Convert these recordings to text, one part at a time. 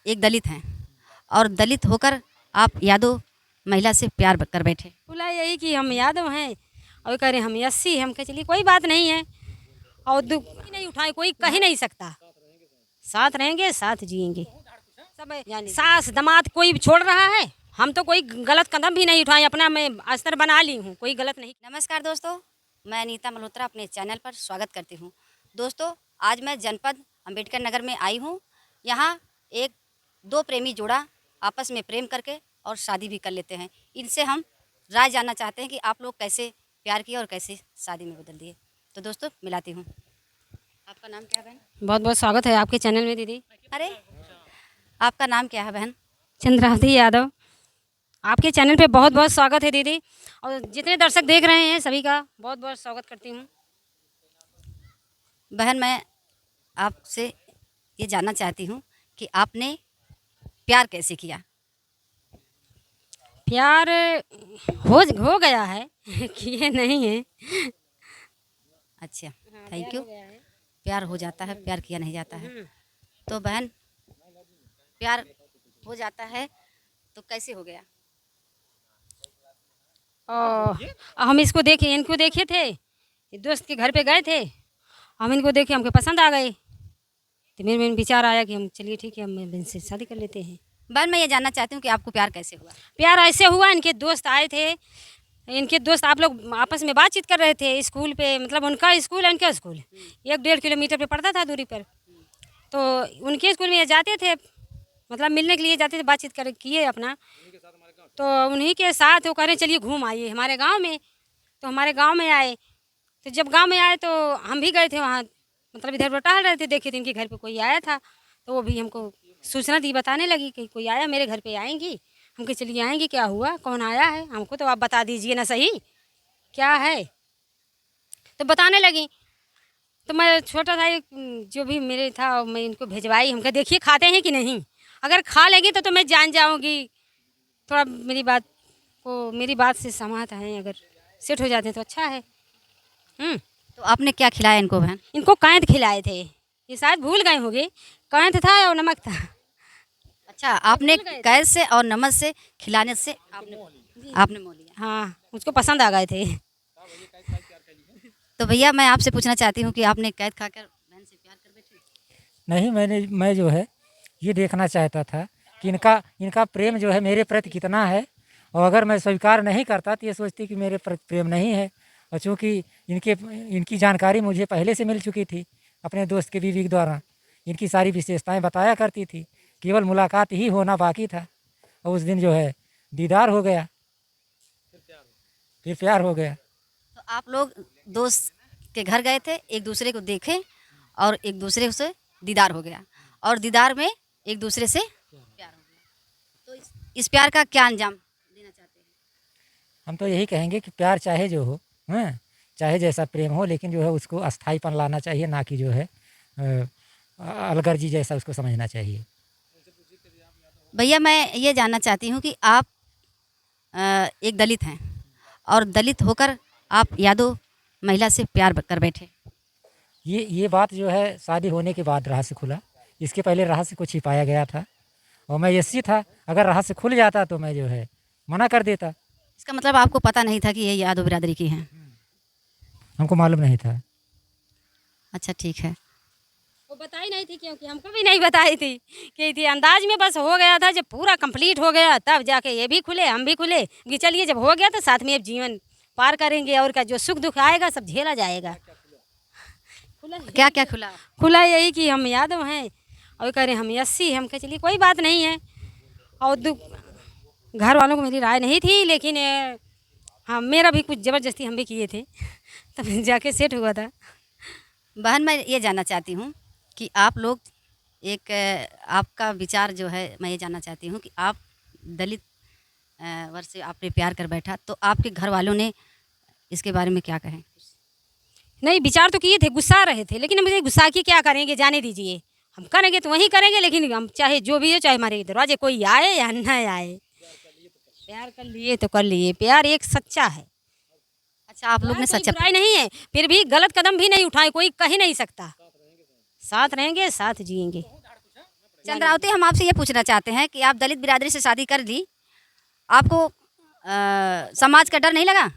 एक दलित हैं और दलित होकर आप यादव महिला से प्यार कर बैठे। बोला यही कि हम यादव हैं और कह रहे हम 80 हम कह चलिए कोई बात नहीं है और दुख नहीं उठाए कोई कह ही नहीं सकता। साथ रहेंगे साथ जिएंगे सब सास दमाद कोई छोड़ रहा है। हम तो कोई गलत कदम भी नहीं उठाए अपना मैं अस्तर बना ली हूँ कोई गलत नहीं। नमस्कार दोस्तों, मैं अनीता मल्होत्रा अपने चैनल पर स्वागत करती हूँ। दोस्तों, आज मैं जनपद अंबेडकर नगर में आई हूँ। यहाँ एक दो प्रेमी जोड़ा आपस में प्रेम करके और शादी भी कर लेते हैं। इनसे हम राय जानना चाहते हैं कि आप लोग कैसे प्यार किए और कैसे शादी में बदल दिए। तो दोस्तों मिलाती हूँ। आपका नाम क्या है बहन? बहुत बहुत स्वागत है आपके चैनल में दीदी। अरे, आपका नाम क्या है बहन? चंद्रावती यादव। आपके चैनल पे बहुत बहुत स्वागत है दीदी और जितने दर्शक देख रहे हैं सभी का बहुत बहुत स्वागत करती हूँ। बहन, मैं आपसे ये जानना चाहती हूँ कि आपने प्यार कैसे किया? प्यार हो गया है किए नहीं है। अच्छा, थैंक यू। प्यार हो जाता है, प्यार किया नहीं जाता है। तो बहन, प्यार हो जाता है तो कैसे हो गया? और हम इनको देखे थे, दोस्त के घर पे गए थे। हम इनको देखे हमको पसंद आ गए तो मेरे में विचार आया कि हम चलिए ठीक है हम इनसे शादी कर लेते हैं। बहन, मैं ये जानना चाहती हूँ कि आपको प्यार कैसे हुआ? प्यार ऐसे हुआ, इनके दोस्त आए थे। इनके दोस्त आप लोग आपस में बातचीत कर रहे थे स्कूल पे, मतलब उनका स्कूल है इनका स्कूल 1-1.5 किलोमीटर पे पड़ता था दूरी पर। तो उनके स्कूल में ये जाते थे, मतलब मिलने के लिए जाते थे, बातचीत कर किए अपना। तो उन्हीं के साथ वो कह रहे चलिए घूम आइए हमारे गांव में। तो हमारे गांव में आए, तो जब गांव में आए तो हम भी गए थे वहाँ, मतलब इधर उधर टहल रहे थे, देखे थे इनके घर पे कोई आया था। तो वो भी हमको सूचना दी, बताने लगी कि कोई आया मेरे घर पे आएंगी। हम कहे चलिए आएंगी, क्या हुआ कौन आया है हमको तो आप बता दीजिए ना सही क्या है। तो बताने लगी। तो मैं छोटा था एक जो भी मेरे था मैं इनको भिजवाई। हम कहा देखिए खाते हैं कि नहीं, अगर खा लेंगे तो मैं जान जाऊँगी। थोड़ा मेरी बात से सहमत हैं, अगर सेट हो जाते हैं तो अच्छा है। तो आपने क्या खिलाया इनको बहन? इनको कैंथ खिलाए थे, ये शायद भूल गए होंगे। कैंथ था और नमक था। अच्छा, आपने कैद से और नमक से खिलाने से आपने मोह लिया। हाँ, मुझको पसंद आ गए थे। तो भैया, मैं आपसे पूछना चाहती हूँ कि आपने कैद खाकर बहन से प्यार कर बैठे? नहीं, मैं जो है ये देखना चाहता था कि इनका प्रेम जो है मेरे प्रति कितना है। और अगर मैं स्वीकार नहीं करता तो ये सोचती कि मेरे प्रति प्रेम नहीं है। और चूँकि इनकी जानकारी मुझे पहले से मिल चुकी थी अपने दोस्त के बीवी के द्वारा, इनकी सारी विशेषताएं बताया करती थी, केवल मुलाकात ही होना बाकी था। और उस दिन जो है दीदार हो गया, फिर प्यार हो गया। तो आप लोग दोस्त के घर गए थे, एक दूसरे को देखे और एक दूसरे से दीदार हो गया और दीदार में एक दूसरे से प्यार हो गया। तो इस प्यार का क्या अंजाम देना चाहते हैं? हम तो यही कहेंगे कि प्यार चाहे जो हो, हाँ, चाहे जैसा प्रेम हो, लेकिन जो है उसको अस्थाईपन लाना चाहिए, ना कि जो है अलगर्जी जैसा उसको समझना चाहिए। भैया, मैं ये जानना चाहती हूँ कि आप एक दलित हैं और दलित होकर आप यादव महिला से प्यार कर बैठे। ये बात जो है शादी होने के बाद रहस्य खुला। इसके पहले रहस्य को छिपाया गया था और मैं यसी था, अगर रहस्य खुल जाता तो मैं जो है मना कर देता। इसका मतलब आपको पता नहीं था कि ये यादव बिरादरी की हैं? हमको मालूम नहीं था। अच्छा, ठीक है। वो बताई नहीं थी क्योंकि हमको भी नहीं बताई थी कि थी अंदाज में बस हो गया था। जब पूरा कंप्लीट हो गया तब जाके ये भी खुले हम भी खुले कि चलिए जब हो गया तो साथ में अब जीवन पार करेंगे और क्या जो सुख दुख आएगा सब झेला जाएगा। क्या क्या खुला? खुला यही कि हम यादव हैं और कह रहे हम 80 हम कह चलिए कोई बात नहीं है। और घर वालों को मेरी राय नहीं थी, लेकिन हाँ मेरा भी कुछ ज़बरदस्ती हम भी किए थे तब जाके सेट हुआ था। बहन, मैं ये जानना चाहती हूँ कि आप लोग आपका विचार जो है, मैं ये जानना चाहती हूँ कि आप दलित वर्ग से आपने प्यार कर बैठा, तो आपके घर वालों ने इसके बारे में क्या कहें? नहीं, विचार तो किए थे, गुस्सा रहे थे, लेकिन हम गुस्सा की क्या करेंगे, जाने दीजिए। हम करेंगे तो वही करेंगे, लेकिन हम चाहे जो भी हो, चाहे हमारे दरवाजे कोई आए या न आए, प्यार कर लिए तो कर लिए। प्यार एक सच्चा है। अच्छा, आप लोग ने कोई सच्चा बुराई नहीं है, फिर भी गलत कदम भी नहीं उठाए कोई कह ही नहीं सकता। साथ रहेंगे साथ जिएंगे चंद्रावती, हम आपसे ये पूछना चाहते हैं कि आप दलित बिरादरी से शादी कर ली, आपको समाज का डर नहीं लगा?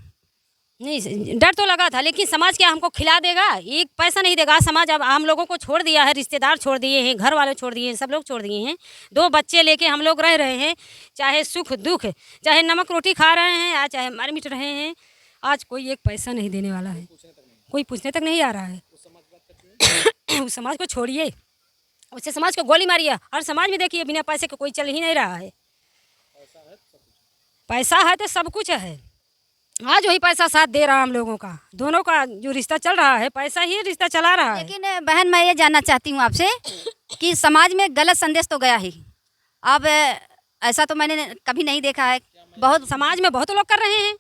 नहीं, डर तो लगा था, लेकिन समाज क्या हमको खिला देगा? एक पैसा नहीं देगा समाज। अब हम लोगों को छोड़ दिया है, रिश्तेदार छोड़ दिए हैं, घर वाले छोड़ दिए हैं, सब लोग छोड़ दिए हैं। 2 बच्चे लेके हम लोग रह रहे हैं, चाहे सुख दुख, चाहे नमक रोटी खा रहे हैं या चाहे मर मिट रहे हैं। आज कोई एक पैसा नहीं देने वाला है, कोई पूछने तक नहीं आ रहा है। उस समाज को छोड़िए, उससे समाज को गोली मारिए। और समाज में देखिए, बिना पैसे के कोई चल ही नहीं रहा है। पैसा है तो सब कुछ है। आज वही पैसा साथ दे रहा है हम लोगों का। दोनों का जो रिश्ता चल रहा है, पैसा ही रिश्ता चला रहा है। लेकिन बहन, मैं ये जानना चाहती हूँ आपसे कि समाज में गलत संदेश तो गया ही। अब ऐसा तो मैंने कभी नहीं देखा है। बहुत समाज में बहुत लोग कर रहे हैं,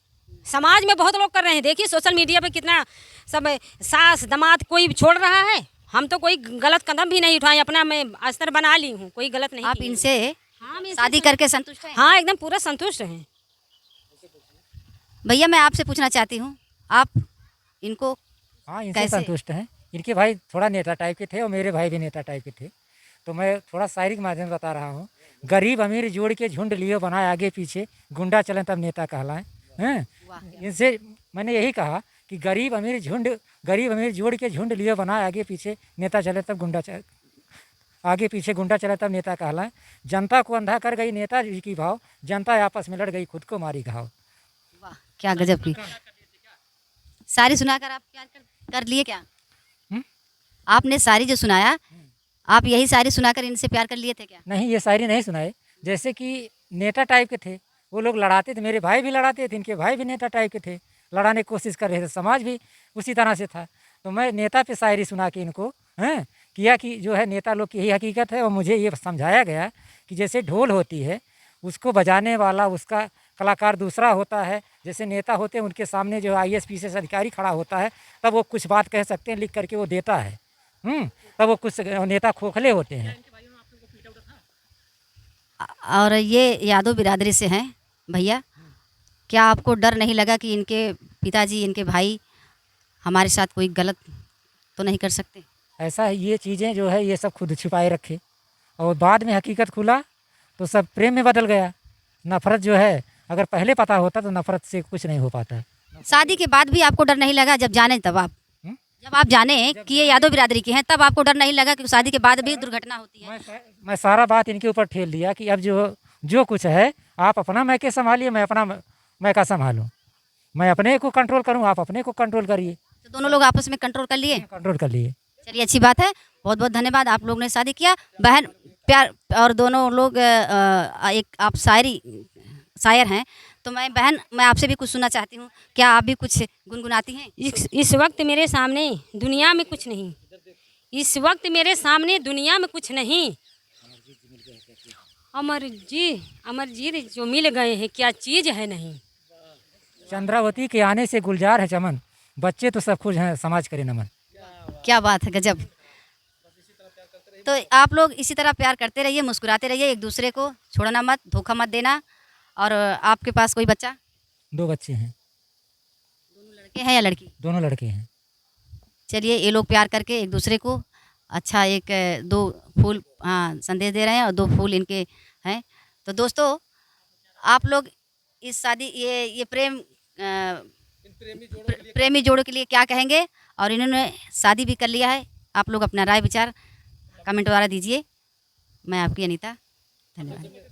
समाज में बहुत लोग कर रहे हैं। देखिए सोशल मीडिया पे कितना सब सास दामाद कोई छोड़ रहा है। हम तो कोई गलत कदम भी नहीं उठाए, अपना मैं अस्तर बना ली हूँ, कोई गलत नहीं। आप इनसे हाँ, शादी करके संतुष्ट हैं? हाँ, एकदम पूरा संतुष्ट हैं। भैया, मैं आपसे पूछना चाहती हूँ, आप इनको हाँ, इनसे कैसे? संतुष्ट हैं। इनके भाई थोड़ा नेता टाइप के थे और मेरे भाई भी नेता टाइप के थे। तो मैं थोड़ा शायरी के माध्यम से बता रहा हूँ। गरीब अमीर जोड़ के झुंड लिए बनाए आगे पीछे, गुंडा चलें तब नेता कहलाएं। हैं, इनसे मैंने यही कहा कि गरीब अमीर जोड़ के झुंड लिए बनाए आगे पीछे, नेता चले तब आगे पीछे गुंडा चले तब नेता कहलाएं। जनता को अंधा कर गई नेता जी की भाव, जनता आपस में लड़ गई खुद को मारी घाव। वाह, क्या गजब की सारी सुनाकर आप प्यार कर लिए क्या? आपने सारी जो सुनाया, आप यही सारी सुनाकर इनसे प्यार कर लिए थे क्या? नहीं, ये शायरी नहीं सुनाए। जैसे कि नेता टाइप के थे वो लोग, लड़ाते थे। मेरे भाई भी लड़ाते थे, इनके भाई भी नेता टाइप के थे, लड़ाने की कोशिश कर रहे थे। समाज भी उसी तरह से था। तो मैं नेता पे शायरी सुना के इनको किया कि जो है नेता लोग की यही हकीकत है। और मुझे ये समझाया गया कि जैसे ढोल होती है, उसको बजाने वाला उसका कलाकार दूसरा होता है। जैसे नेता होते हैं, उनके सामने जो IAS PCS अधिकारी खड़ा होता है, तब वो कुछ बात कह सकते हैं, लिख करके वो देता है। तब वो कुछ नेता खोखले होते हैं। और ये यादव बिरादरी से हैं भैया, क्या आपको डर नहीं लगा कि इनके पिताजी, इनके भाई हमारे साथ कोई गलत तो नहीं कर सकते? ऐसा है, ये चीज़ें जो है ये सब खुद छिपाए रखे और बाद में हकीकत खुला तो सब प्रेम में बदल गया। नफ़रत जो है, अगर पहले पता होता तो नफ़रत से कुछ नहीं हो पाता। शादी के बाद भी आपको डर नहीं लगा? जब जाने तब आप जब आप जाने कि ये यादव बिरादरी के हैं, तब आपको डर नहीं लगा कि शादी के बाद भी दुर्घटना होती है? मैं सारा बात इनके ऊपर ठेल दिया कि अब जो कुछ है आप अपना मैके संभालिए, मैं अपना मैका संभालूं। मैं अपने को कंट्रोल करूं, आप अपने को कंट्रोल करिए। तो दोनों लोग आपस में कंट्रोल कर लिए? कंट्रोल कर लिए। चलिए, अच्छी बात है। बहुत बहुत धन्यवाद, आप लोग ने शादी किया। बहन, प्यार। और दोनों लोग एक आप शायर हैं, तो मैं आपसे भी कुछ सुनना चाहती हूँ। क्या आप भी कुछ गुनगुनाती हैं? इस वक्त मेरे सामने दुनिया में कुछ नहीं, इस वक्त मेरे सामने दुनिया में कुछ नहीं। अमर जी जो मिल गए हैं, क्या चीज़ है नहीं। चंद्रावती के आने से गुलजार है चमन, बच्चे तो सब खुश हैं, समाज करे नमन। क्या बात है, गजब। तो आप लोग इसी तरह प्यार करते रहिए, मुस्कुराते रहिए, एक दूसरे को छोड़ना मत, धोखा मत देना। और आपके पास कोई बच्चा? 2 बच्चे हैं। दोनों लड़के हैं या लड़की? दोनों लड़के हैं। चलिए, ये लोग प्यार करके एक दूसरे को अच्छा 2 फूल संदेश दे रहे हैं और 2 फूल इनके हैं। तो दोस्तों, आप लोग इस शादी ये प्रेमी जोड़ों के लिए क्या कहेंगे? और इन्होंने शादी भी कर लिया है। आप लोग अपना राय विचार कमेंट द्वारा दीजिए। मैं आपकी अनीता, धन्यवाद।